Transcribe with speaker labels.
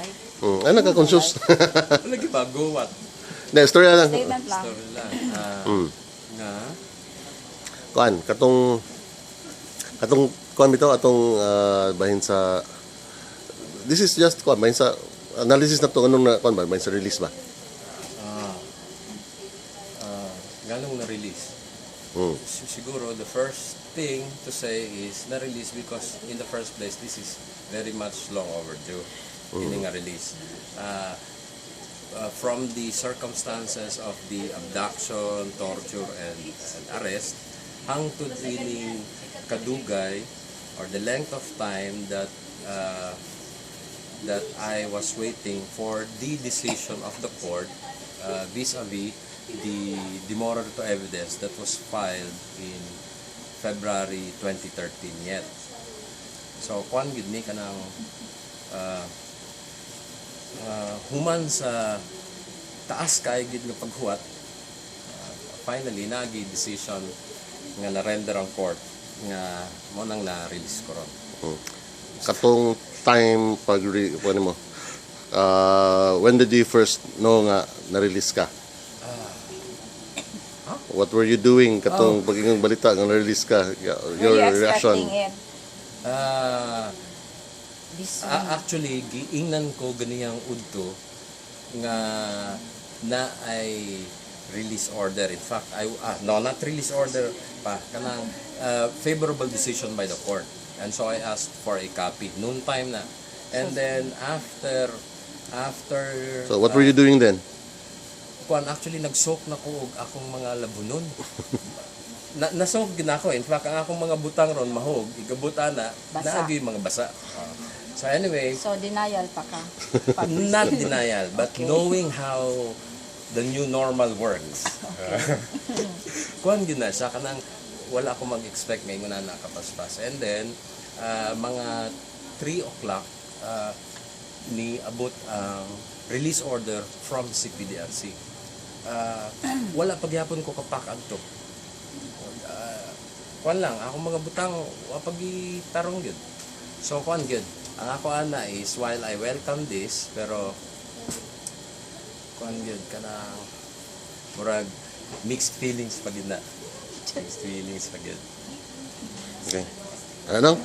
Speaker 1: right?
Speaker 2: Ay, nagka-confuse.
Speaker 3: Lagi ba? Go what?
Speaker 2: Hindi, story lang.
Speaker 1: Statement lang.
Speaker 3: Story lang. Nga?
Speaker 2: Kuan, katong kuan bitaw atong bahin sa this is just kuan bahin sa analysis na to anong na kuan ba bahin sa release ba.
Speaker 3: Ganong na-release.
Speaker 2: Mm.
Speaker 3: Siguro, the first thing to say is na-release because in the first place, this is very much long overdue. Hindi nga release. From the circumstances of the abduction, torture, and arrest, hangtod ining kadugay or the length of time that that I was waiting for the decision of the court vis-a-vis the demurrer to evidence that was filed in February 2013 yet. So, kuan gid ni kanang human sa taas kay gid nga paghuwat, finally nagi decision nga na-render ang court nga mo nang na-release ko ron.
Speaker 2: Katong time pag kuan mo. When did you first know nga na-release ka? What were you doing katong pagiging balita nga na-release ka? Your reaction?
Speaker 1: It? This
Speaker 3: Actually, giingnan ko ganiyang udto nga na ay release order. In fact, no, not release order pa, kanang favorable decision by the court. And so I asked for a copy. Noon time na. And then after
Speaker 2: So what were you doing then?
Speaker 3: kuan actually nag-soak na ko og akong mga labunon. Nasok gid ako. In fact, ang akong mga butang ron mahog, igabuta na
Speaker 1: Basa.
Speaker 3: naagi mga basa. So anyway,
Speaker 1: so denial pa ka.
Speaker 3: not denial, but
Speaker 1: Okay.
Speaker 3: knowing how the new normal works. Kuan gid na siya kanang wala ako mag-expect ngayon na nakapaspas. And then mga 3 o'clock ni abot ang release order from CPDRC. Wala pagyapon ko kapak adto. Kuan lang, akong mga butang wapagi tarong gyud. So kuan gyud. Ang ako ana is while I welcome this, pero kuan gyud kanang murag mixed feelings pa gyud na. Mixed feelings pa gyud.
Speaker 2: Okay. Ano?